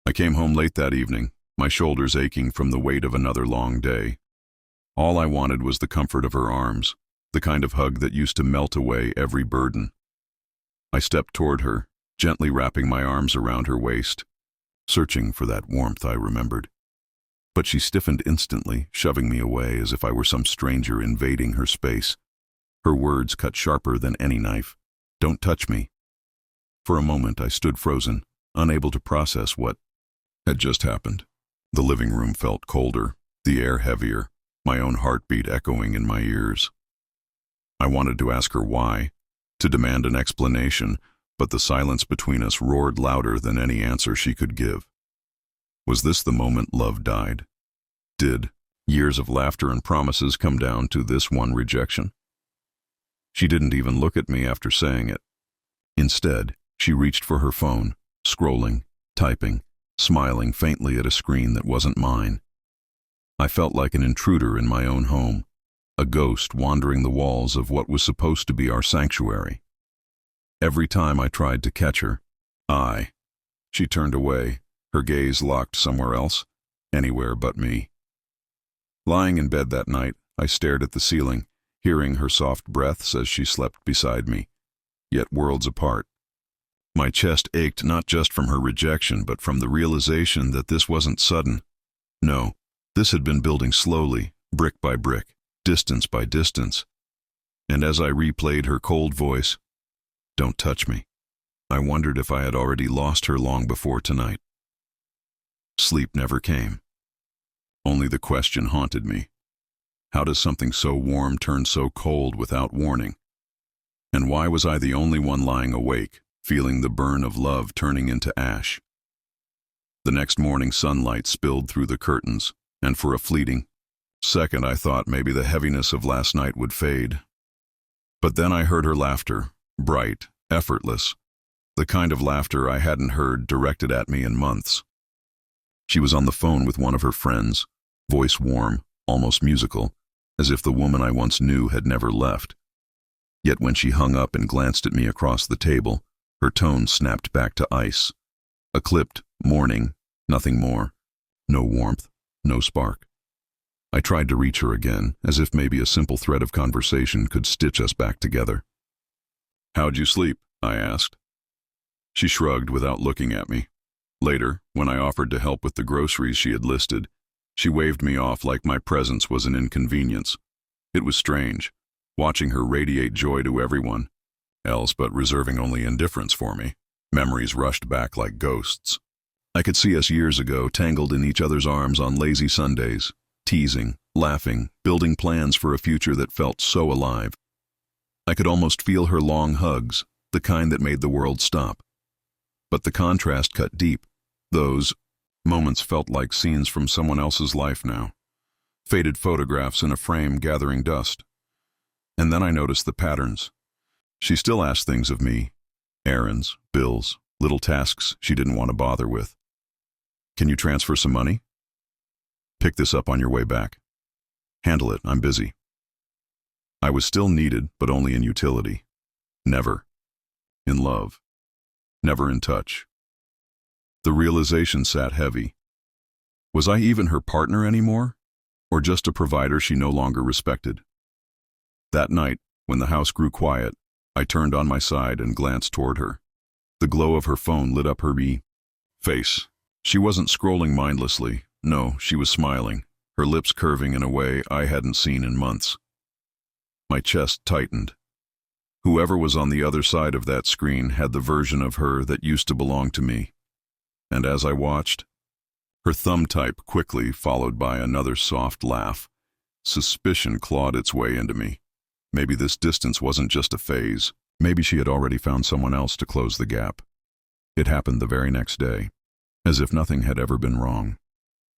I came home late that evening, my shoulders aching from the weight of another long day. All I wanted was the comfort of her arms, the kind of hug that used to melt away every burden. I stepped toward her, gently wrapping my arms around her waist, searching for that warmth I remembered. But she stiffened instantly, shoving me away as if I were some stranger invading her space. Her words cut sharper than any knife. "Don't touch me." For a moment I stood frozen, unable to process what had just happened. The living room felt colder, the air heavier, my own heartbeat echoing in my ears. I wanted to ask her why, to demand an explanation, but the silence between us roared louder than any answer she could give. Was this the moment love died? Did years of laughter and promises come down to this one rejection? She didn't even look at me after saying it. Instead, she reached for her phone, scrolling, typing, smiling faintly at a screen that wasn't mine. I felt like an intruder in my own home, a ghost wandering the walls of what was supposed to be our sanctuary. Every time I tried to catch her, she turned away, her gaze locked somewhere else, anywhere but me. Lying in bed that night, I stared at the ceiling, hearing her soft breaths as she slept beside me, yet worlds apart. My chest ached not just from her rejection, but from the realization that this wasn't sudden. No, this had been building slowly, brick by brick, distance by distance. And as I replayed her cold voice, "Don't touch me," I wondered if I had already lost her long before tonight. Sleep never came. Only the question haunted me. How does something so warm turn so cold without warning? And why was I the only one lying awake, feeling the burn of love turning into ash? The next morning sunlight spilled through the curtains, and for a fleeting second I thought maybe the heaviness of last night would fade. But then I heard her laughter, bright, effortless, the kind of laughter I hadn't heard directed at me in months. She was on the phone with one of her friends, voice warm, almost musical, as if the woman I once knew had never left. Yet when she hung up and glanced at me across the table, her tone snapped back to ice. A clipped morning, nothing more. No warmth, no spark. I tried to reach her again, as if maybe a simple thread of conversation could stitch us back together. "How'd you sleep?" I asked. She shrugged without looking at me. Later, when I offered to help with the groceries she had listed, she waved me off like my presence was an inconvenience. It was strange, watching her radiate joy to everyone else but reserving only indifference for me. Memories rushed back like ghosts. I could see us years ago, tangled in each other's arms on lazy Sundays, teasing, laughing, building plans for a future that felt so alive. I could almost feel her long hugs, the kind that made the world stop. But the contrast cut deep. Those moments felt like scenes from someone else's life now. Faded photographs in a frame gathering dust. And then I noticed the patterns. She still asked things of me, errands, bills, little tasks she didn't want to bother with. "Can you transfer some money? Pick this up on your way back. Handle it, I'm busy." I was still needed, but only in utility. Never in love. Never in touch. The realization sat heavy. Was I even her partner anymore, or just a provider she no longer respected? That night, when the house grew quiet, I turned on my side and glanced toward her. The glow of her phone lit up her face. She wasn't scrolling mindlessly. No, she was smiling, her lips curving in a way I hadn't seen in months. My chest tightened. Whoever was on the other side of that screen had the version of her that used to belong to me. And as I watched, her thumb type quickly followed by another soft laugh. Suspicion clawed its way into me. Maybe this distance wasn't just a phase. Maybe she had already found someone else to close the gap. It happened the very next day, as if nothing had ever been wrong.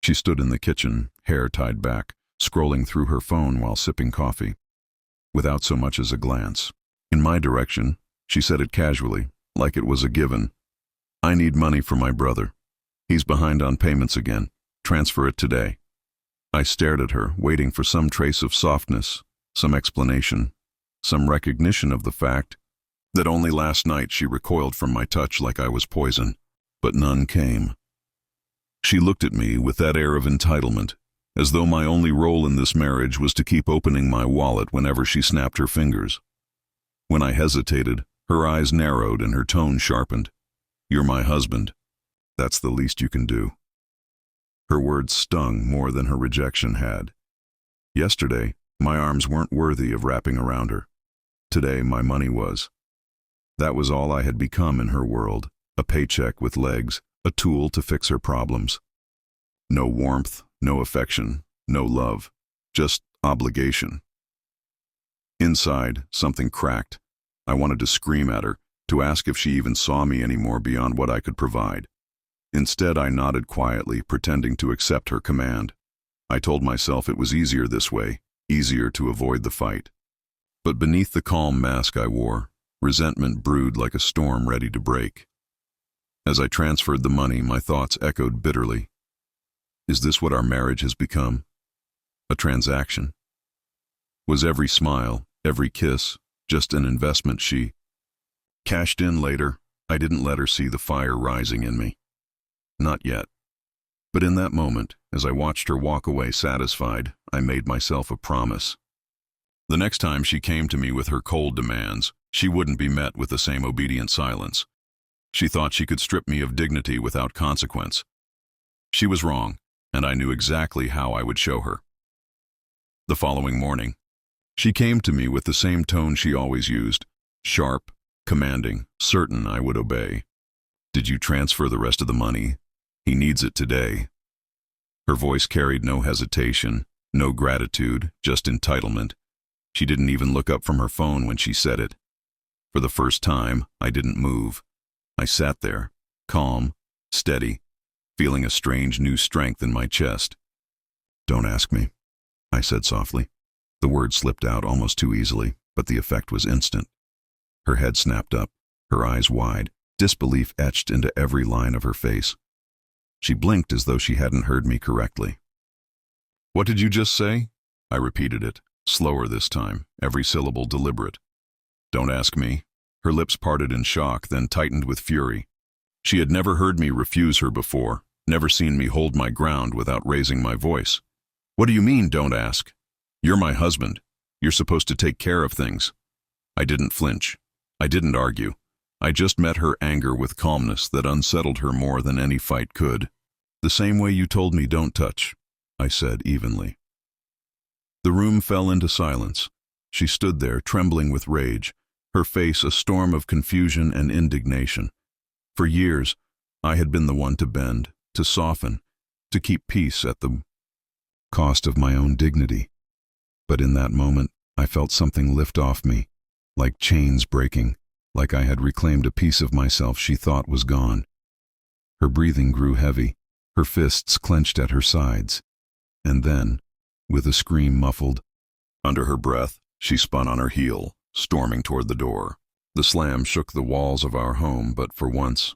She stood in the kitchen, hair tied back, scrolling through her phone while sipping coffee. Without so much as a glance in my direction, she said it casually, like it was a given. "I need money for my brother. He's behind on payments again. Transfer it today." I stared at her, waiting for some trace of softness, some explanation, some recognition of the fact that only last night she recoiled from my touch like I was poison. But none came. She looked at me with that air of entitlement, as though my only role in this marriage was to keep opening my wallet whenever she snapped her fingers. When I hesitated, her eyes narrowed and her tone sharpened. "You're my husband. That's the least you can do." Her words stung more than her rejection had. Yesterday, my arms weren't worthy of wrapping around her. Today, my money was. That was all I had become in her world, a paycheck with legs, a tool to fix her problems. No warmth, no affection, no love, just obligation. Inside, something cracked. I wanted to scream at her, to ask if she even saw me anymore beyond what I could provide. Instead, I nodded quietly, pretending to accept her command. I told myself it was easier this way, easier to avoid the fight. But beneath the calm mask I wore, resentment brewed like a storm ready to break. As I transferred the money, my thoughts echoed bitterly. Is this what our marriage has become? A transaction? Was every smile, every kiss, just an investment she cashed in later? I didn't let her see the fire rising in me. Not yet. But in that moment, as I watched her walk away satisfied, I made myself a promise. The next time she came to me with her cold demands, she wouldn't be met with the same obedient silence. She thought she could strip me of dignity without consequence. She was wrong, and I knew exactly how I would show her. The following morning, she came to me with the same tone she always used, sharp, commanding, certain I would obey. "Did you transfer the rest of the money? He needs it today." Her voice carried no hesitation, no gratitude, just entitlement. She didn't even look up from her phone when she said it. For the first time, I didn't move. I sat there, calm, steady, feeling a strange new strength in my chest. "Don't ask me," I said softly. The words slipped out almost too easily, but the effect was instant. Her head snapped up, her eyes wide, disbelief etched into every line of her face. She blinked as though she hadn't heard me correctly. "What did you just say?" I repeated it, slower this time, every syllable deliberate. "Don't ask me." Her lips parted in shock, then tightened with fury. She had never heard me refuse her before, never seen me hold my ground without raising my voice. "What do you mean, don't ask? You're my husband. You're supposed to take care of things." I didn't flinch. I didn't argue. I just met her anger with calmness that unsettled her more than any fight could. "The same way you told me don't touch," I said evenly. The room fell into silence. She stood there, trembling with rage, her face a storm of confusion and indignation. For years, I had been the one to bend, to soften, to keep peace at the cost of my own dignity. But in that moment, I felt something lift off me, like chains breaking, like I had reclaimed a piece of myself she thought was gone. Her breathing grew heavy, her fists clenched at her sides. And then, with a scream muffled under her breath, she spun on her heel, storming toward the door. The slam shook the walls of our home, but for once,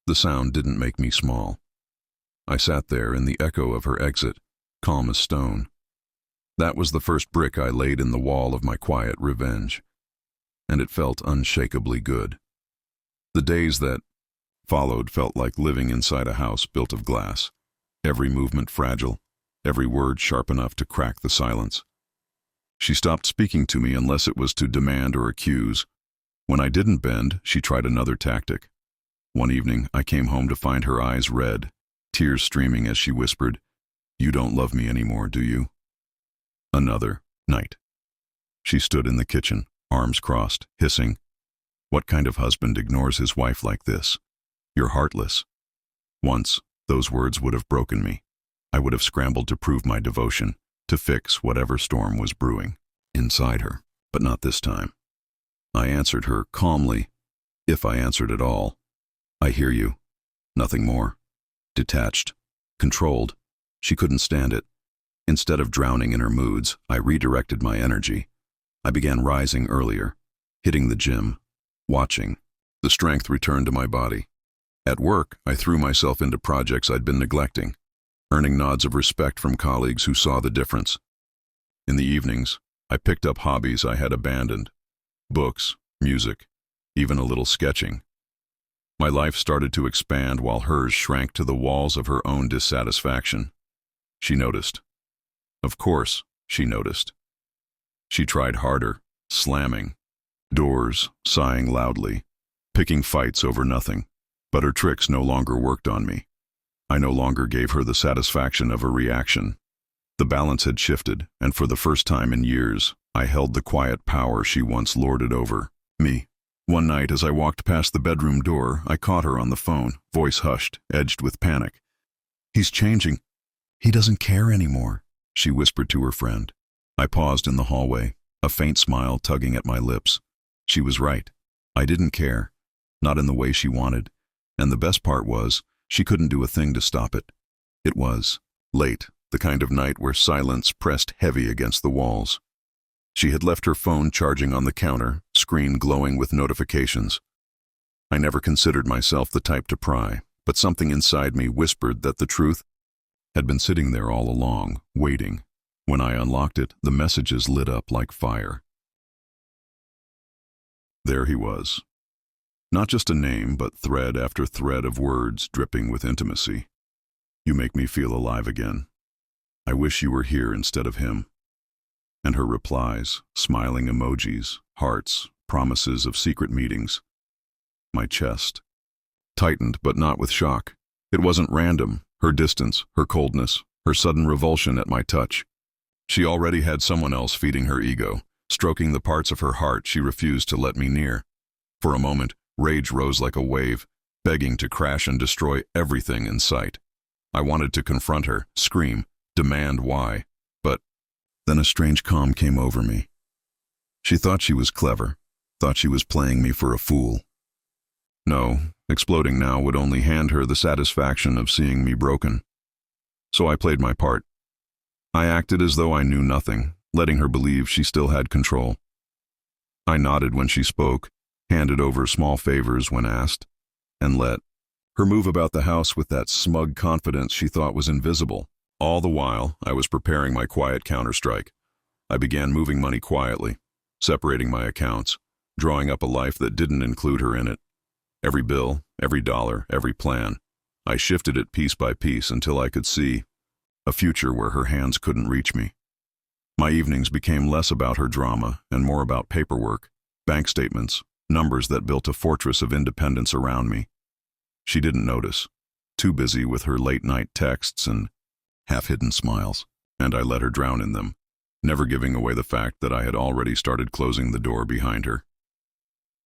the sound didn't make me small. I sat there in the echo of her exit, calm as stone. That was the first brick I laid in the wall of my quiet revenge, and it felt unshakably good. The days that followed felt like living inside a house built of glass, every movement fragile, every word sharp enough to crack the silence. She stopped speaking to me unless it was to demand or accuse. When I didn't bend, she tried another tactic. One evening, I came home to find her eyes red, tears streaming as she whispered, "You don't love me anymore, do you?" Another night. She stood in the kitchen, arms crossed, hissing, "What kind of husband ignores his wife like this? You're heartless." Once, those words would have broken me. I would have scrambled to prove my devotion, to fix whatever storm was brewing inside her, but not this time. I answered her calmly, if I answered at all. "I hear you." Nothing more. Detached, controlled. She couldn't stand it. Instead of drowning in her moods, I redirected my energy. I began rising earlier, hitting the gym, watching. The strength returned to my body. At work, I threw myself into projects I'd been neglecting, earning nods of respect from colleagues who saw the difference. In the evenings, I picked up hobbies I had abandoned. Books, music, even a little sketching. My life started to expand while hers shrank to the walls of her own dissatisfaction. She noticed. Of course, she noticed. She tried harder, slamming doors, sighing loudly, picking fights over nothing. But her tricks no longer worked on me. I no longer gave her the satisfaction of a reaction. The balance had shifted, and for the first time in years, I held the quiet power she once lorded over me. One night, as I walked past the bedroom door, I caught her on the phone, voice hushed, edged with panic. "He's changing. He doesn't care anymore," she whispered to her friend. I paused in the hallway, a faint smile tugging at my lips. She was right. I didn't care, not in the way she wanted. And the best part was, she couldn't do a thing to stop it. It was late, the kind of night where silence pressed heavy against the walls. She had left her phone charging on the counter, screen glowing with notifications. I never considered myself the type to pry, but something inside me whispered that the truth had been sitting there all along, waiting. When I unlocked it, the messages lit up like fire. There he was. Not just a name, but thread after thread of words dripping with intimacy. "You make me feel alive again. I wish you were here instead of him." And her replies, smiling emojis, hearts, promises of secret meetings. My chest tightened, but not with shock. It wasn't random, her distance, her coldness, her sudden revulsion at my touch. She already had someone else feeding her ego, stroking the parts of her heart she refused to let me near. For a moment, rage rose like a wave, begging to crash and destroy everything in sight. I wanted to confront her, scream, demand why, but then a strange calm came over me. She thought she was clever, thought she was playing me for a fool. No, exploding now would only hand her the satisfaction of seeing me broken. So I played my part. I acted as though I knew nothing, letting her believe she still had control. I nodded when she spoke, handed over small favors when asked, and let her move about the house with that smug confidence she thought was invisible. All the while, I was preparing my quiet counterstrike. I began moving money quietly, separating my accounts, drawing up a life that didn't include her in it. Every bill, every dollar, every plan. I shifted it piece by piece until I could see a future where her hands couldn't reach me. My evenings became less about her drama and more about paperwork, bank statements, numbers that built a fortress of independence around me. She didn't notice, too busy with her late-night texts and half-hidden smiles, and I let her drown in them, never giving away the fact that I had already started closing the door behind her.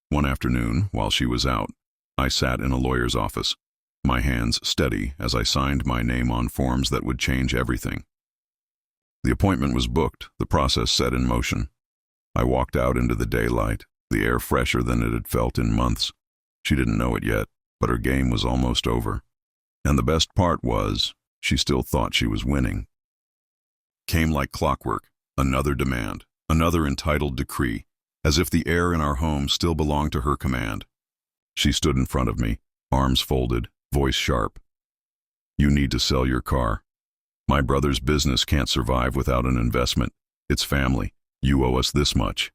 One afternoon, while she was out, I sat in a lawyer's office, my hands steady as I signed my name on forms that would change everything. The appointment was booked, the process set in motion. I walked out into the daylight, the air fresher than it had felt in months. She didn't know it yet, but her game was almost over. And the best part was, she still thought she was winning. Came like clockwork, another demand, another entitled decree, as if the air in our home still belonged to her command. She stood in front of me, arms folded, voice sharp. "You need to sell your car. My brother's business can't survive without an investment. It's family. You owe us this much."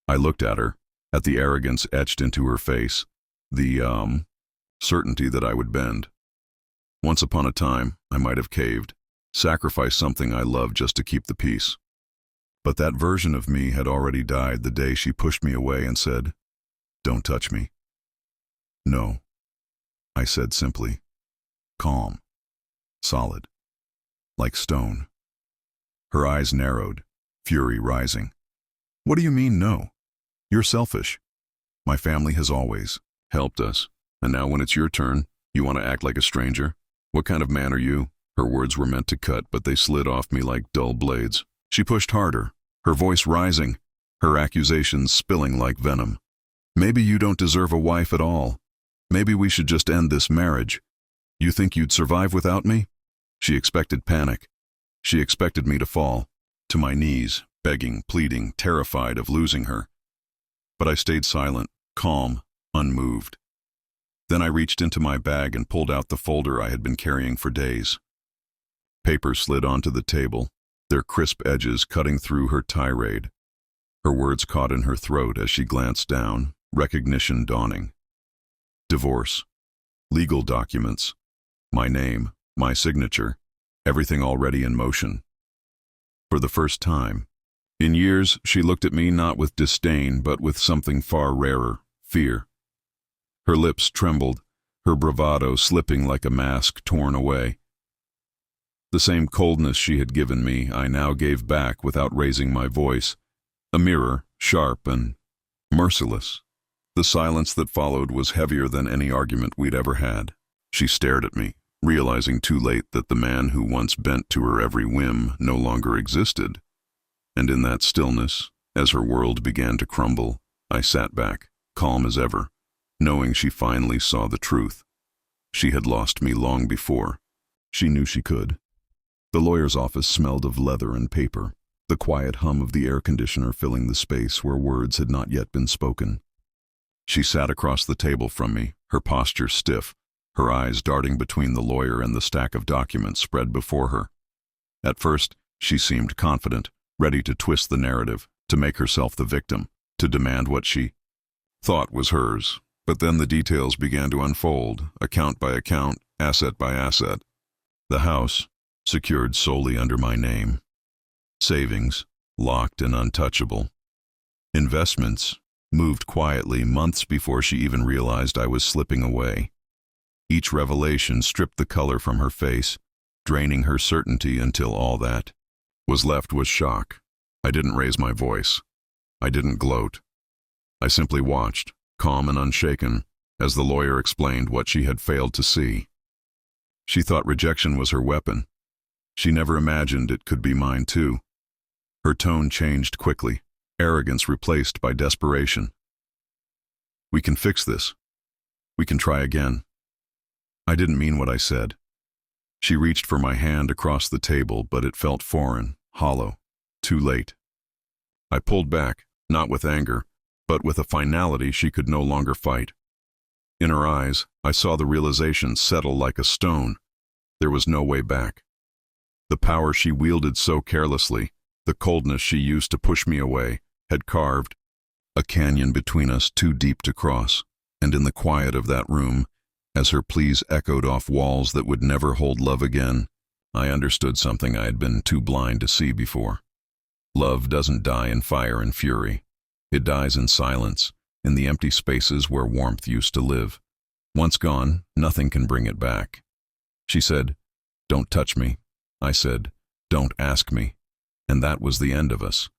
I looked at her, at the arrogance etched into her face, the certainty that I would bend. Once upon a time, I might have caved, sacrificed something I loved just to keep the peace. But that version of me had already died the day she pushed me away and said, "Don't touch me." "No," I said simply, calm, solid, like stone. Her eyes narrowed, fury rising. "What do you mean, no? You're selfish. My family has always helped us, and now when it's your turn, you want to act like a stranger? What kind of man are you?" Her words were meant to cut, but they slid off me like dull blades. She pushed harder, her voice rising, her accusations spilling like venom. "Maybe you don't deserve a wife at all. Maybe we should just end this marriage. You think you'd survive without me?" She expected panic. She expected me to fall, to my knees, begging, pleading, terrified of losing her. But I stayed silent, calm, unmoved. Then I reached into my bag and pulled out the folder I had been carrying for days. Papers slid onto the table, their crisp edges cutting through her tirade. Her words caught in her throat as she glanced down, recognition dawning. Divorce. Legal documents. My name, my signature, everything already in motion. For the first time in years, she looked at me not with disdain, but with something far rarer, fear. Her lips trembled, her bravado slipping like a mask torn away. The same coldness she had given me, I now gave back without raising my voice, a mirror, sharp and merciless. The silence that followed was heavier than any argument we'd ever had. She stared at me, realizing too late that the man who once bent to her every whim no longer existed. And in that stillness, as her world began to crumble, I sat back, calm as ever, knowing she finally saw the truth. She had lost me long before. She knew she could. The lawyer's office smelled of leather and paper, the quiet hum of the air conditioner filling the space where words had not yet been spoken. She sat across the table from me, her posture stiff, her eyes darting between the lawyer and the stack of documents spread before her. At first, she seemed confident, ready to twist the narrative, to make herself the victim, to demand what she thought was hers. But then the details began to unfold, account by account, asset by asset. The house, secured solely under my name. Savings, locked and untouchable. Investments, moved quietly months before she even realized I was slipping away. Each revelation stripped the color from her face, draining her certainty until all that was left was shock. I didn't raise my voice. I didn't gloat. I simply watched, calm and unshaken, as the lawyer explained what she had failed to see. She thought rejection was her weapon. She never imagined it could be mine too. Her tone changed quickly, arrogance replaced by desperation. We can fix this. We can try again. I didn't mean what I said. She reached for my hand across the table, but it felt foreign, hollow, too late. I pulled back, not with anger, but with a finality she could no longer fight. In her eyes, I saw the realization settle like a stone. There was no way back. The power she wielded so carelessly, the coldness she used to push me away, had carved a canyon between us too deep to cross, and in the quiet of that room, as her pleas echoed off walls that would never hold love again, I understood something I had been too blind to see before. Love doesn't die in fire and fury. It dies in silence, in the empty spaces where warmth used to live. Once gone, nothing can bring it back. She said, "Don't touch me." I said, "Don't ask me." And that was the end of us.